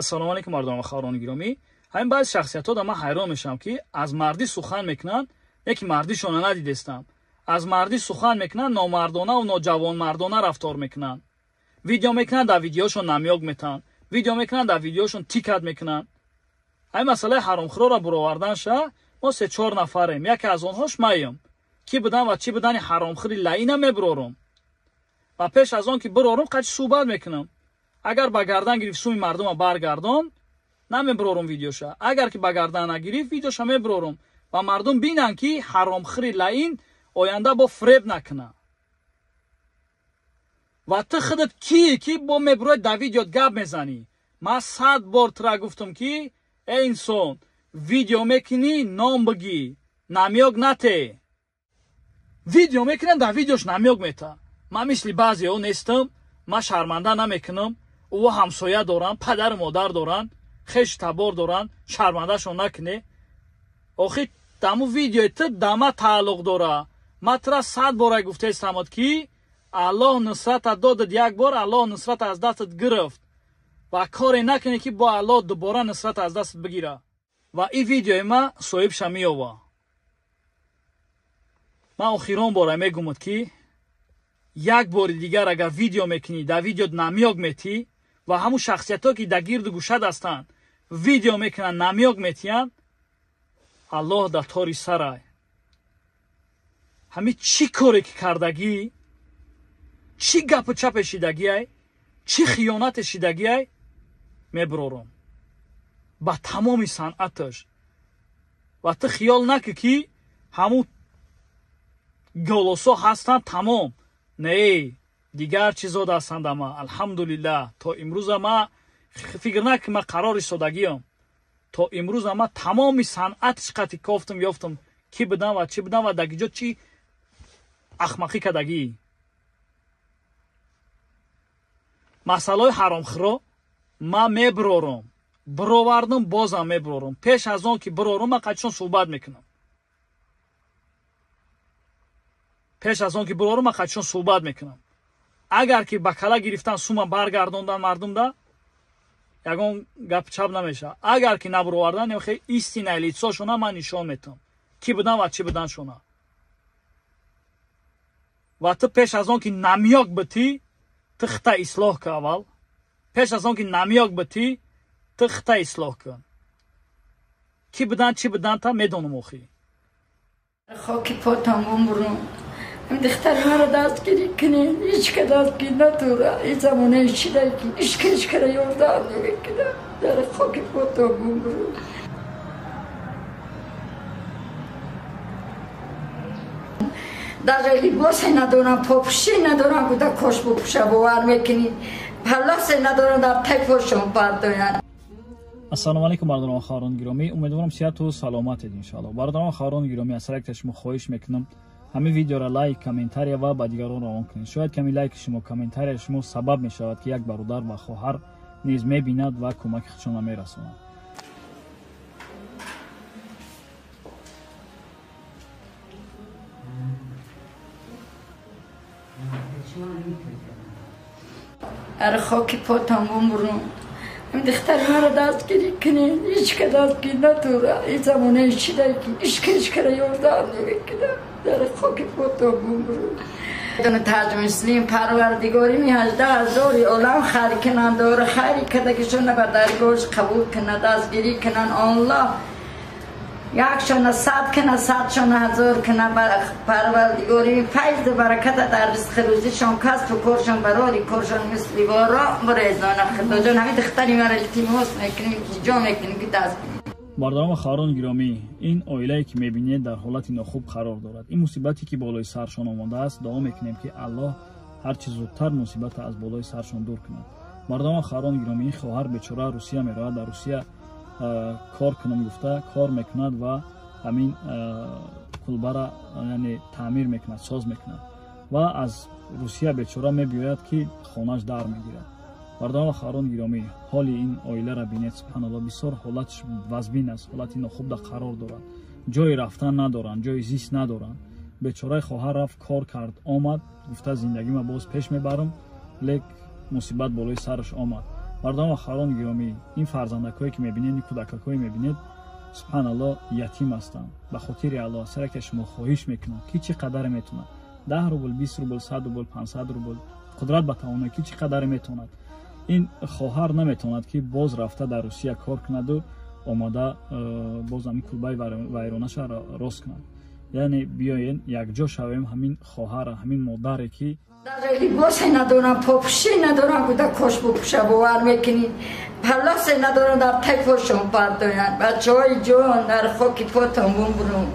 ассалому алайкум мардони харони гиромӣ. ҳамин баъзи шахсиятҳо да ман ҳайрон мешавам, ки аз мардӣ сухан мекунанд, яки мардишона надидестам. аз мардӣ сухан мекунанд, номардона ва ноҷавонмардона рафтор мекунанд. видео мекунанд, дар видеошон намёк метаҳанд. видео мекунанд, дар видеошон тикад мекунанд. ҳамин масъалаи ҳаромхӯрро буровардан ша, мо 3-4 нафарем. яке аз онҳош маем. ки будан ва чи будани ҳаромхӯри лаъина мебурорум. ва пеш аз он ки бурорум, қачи суҳбат мекунам. агар ба гардан гирифт суми мардума баргардон, намебурорум видеоша. агар ки ба гардан нагирифт, видеоша мебурорум. ва мардум бинанд ки ҳаромхӯри лаъин оянда бо фреб накуна. ва ту худат ки бо мебурои дар видеот гап мезанӣ. ман 100 бор тура гуфтам ки эй инсон, видео мекунӣ, ном бигӣ, намёк нате. видео мекунам, дар видеош намёк мета. ман мисли баъзеҳо нестам. ман шарманда намекунам. ӯ ҳамсоя доранд, падару модар доранд, хеш табор доранд, шармандашон накуне. охир даму видеои ту дама тааллуқ дора. ман тура 100 бора гуфтаистамад ки аллоҳ нусратат додад, як бор аллоҳ нусрат аз дастат гирифт. ва коре накуне ки бо аллоҳ дубора нусрат аз дастат бигира. ва ин видеои ман соҳибша меёва. ман охирон бора мегӯмад ки як бори дигар агар видео мекунӣ, дар видеот намёк метӣ ва ҳамун шахсиятҳо ки дар гирду гӯшат ҳастанд видео мекунанд, намёк метиҳанд, аллоҳ дар тори сарай. ҳамин чӣ коре ки кардагӣ, чӣ гапу чапе шидагиай, чӣ хиёнате шидагиай, мебурорум ба тамоми санъаташ. ва ту хиёл накӣ ки ҳамун голосо ҳастанд тамом. не, дигар чизо ҳастанд. ама алҳамдулиллаҳ то имрӯза ман фикр накӣ ман қарор истодагиам. то имрӯза ман тамоми санъати қати кофтам ёфтам, ки будам ва чӣ будам ва дар гиҷо чӣ ахмақӣ кардагӣ. масъалаи ҳаромхӯро ман мебурорум. буровардам бозам мебурорум. пеш аз он ки бурорум, ман қачон суҳбат мекунам. пеш аз он ки бурорум, ман қачон суҳбат мекунам. агар ки ба кала гирифтан сума баргардондан мардумда, ягон гап чап намеша. агар ки набуровардан, нехе истинаи лицошона ман нишон метам, ки будан ва чӣ буданшона. ва ту пеш аз он ки намёк битӣ, ту хита ислоҳ кун. аввал пеш аз он ки намёк битӣ, ту хита ислоҳ кун. ки будан чӣ буданта медонум. охир хоки потам умрум. دختر مرا دستگیری کنی، هیچ که دستگیر نتوره. این زمانه چیده که هیچ که یاردم نمیکنه. در خاک پاتم برو. در لباسی ندارم، پاپوشی ندارم، کدا کاش بپوشه باور میکنی. پلاسی ندارم، در تایپشون پرداین. ассалому алайкум бардорон харони гиромӣ. умедворам сиҳату саломатед иншоаллоҳ. бардорон харони гиромӣ, аз сарак шумо хоҳиш мекунам ҳамин видеоро лайк, комментария ва ба дигарон равон кунед. шояд ками лайки шумо, комментарияи шумо сабаб мешавад ки як бародар ва хоҳар низ мебинад ва кӯмаки худшонро мерасонад. ар хоки потам умрум. این دختر مرا دستگیری کنی، هیچ که دستگیر نتوره. این زمانه چیده که هیچ که یاردم نمیکنه. در خاک پاتم برو. دون تاج مسلم پروردگاری می 18,000 عالم خیر کنن، دور خیری کده که شونه به درگاهش قبول کنه، دستگیری کنن. الله یک شونه 100 کنه، 100 شونه 1000 کنه. پروردگاری فیض برکت در رزق روزیشان، کسب و کارشان براری کارشان مثل بارا بریزانه. خدا جان همین دختری مرا التماس میکنیم که جا میکنیم که دستگیری. бардорон харони гиромӣ, ин оилае ки мебинед дар ҳолати нохуб қарор дорад. ин мусибате ки болои саршон омадааст, дуо мекунем ки аллоҳ ҳарчи зудтар мусибата аз болои саршон дур кунад. бардорон харони гиромӣ, ин хоҳар бечора русия меравад. дар русия кор кунам гуфта кор мекунад ва ҳамин кулбара яъне таъмир мекунад, соз мекунад ва аз русия бечора мебиёяд ки хонааш дар мегирад. бардорон харони гиромӣ, ҳоли ин оиларо бинед. субҳаналлоҳ, бисёр ҳолатш вазбин аст, ҳолати нохубда қарор дорад. ҷои рафтан надоранд, ҷои зист надоранд. бечораи хоҳар рафт, кор кард, омад, гуфта зиндагима боз пеш мебарам, лек мусибат болои сараш омад. мардома халон гиромӣ, ин фарзандакҳое ки мебинед, ин кӯдакакҳое мебинед, субҳаналлоҳ ятим ҳастанд. ба хотири Аллоҳ сара ки шумо хоҳиш мекунам ки чӣ қадар метавонад 10 рубл, 20 рубл, 100 рубл, 500 рубл қудрат ба тавона ки чӣ қадар метавонад. ин хоҳар наметавонад ки боз рафта дар Русия кор кунаду омода боз ҳамин кулбаи вайронашро рост кунад. яъне биёен якҷо шавем, ҳамин хоҳара, ҳамин модаре ки даже либосе надорам, попуши надорам, куда кош бупуша, бовар мекунӣ, палласе надорам, дар тай пошон пардоянд. бачаҳои ҷон, дар хоки потон бумбурум,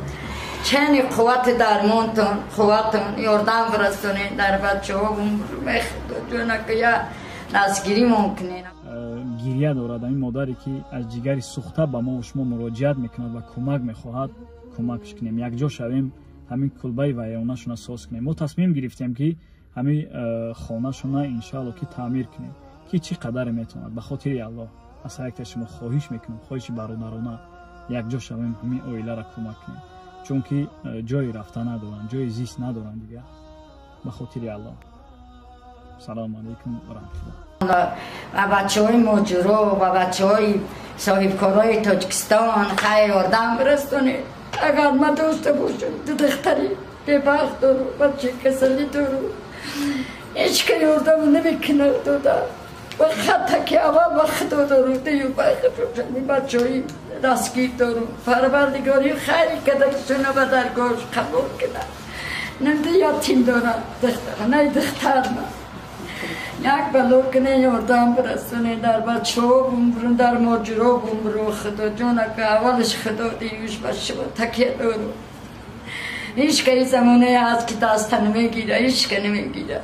чени қуввати дармонтон, қувватон ёрдам бирасонед, дар бачаҳо бумбурум. Худо ҷонака я назгирӣ мумкинед. гирья дорад ҳамин модаре ки аз ҷигари сӯхта ба мо шумо муроҷиат мекунад ва кӯмак мехоҳад, кӯмакш кунем, якҷо шавем, ҳамин кулбаи вайронашона соз кунем. мо тасмим гирифтем ки ҳамин хонашона иншоалло ки таъмир кунем, ки чӣ қадар метавонад. ба хотири Аллоҳ аз ҳар якта шумо хоҳиш мекунем, хоҳиши бародарона, якҷо шавем, ҳамин оиларо кӯмак кунем, чунки ҷои рафта надоранд, ҷои зист надоранд дигар. ба хотири Аллоҳ. салому алайкум ва раҳматуллоҳ. ва бачаҳои моҷиро ва бачаҳои соҳибкорои Тоҷикистон хайр ёрдам бирасонед. агар ман дошта бошам ду духтари бебахт дору, бачаи касалӣ дору, ҳеҷ ка ёрдам намекунад дода. ва хатта ки аввал ба худо дору, дию байхашошани бачаҳои дастгир дору. парвардигори хайр кадашона ба даргоҳаш қабул кунад. намди ятим дорад духтар, не духтар на. як бало кунед ёрдам бирасонед, дар бачаҳо бумбурун, дар моҷиро бумбуру. худо ҷонака аввалаш худо, диюш ба шумо такя дору. ҳеҷ ка ин замонаи ҳаст ки даста намегирад, ҳеҷ ка намегирад.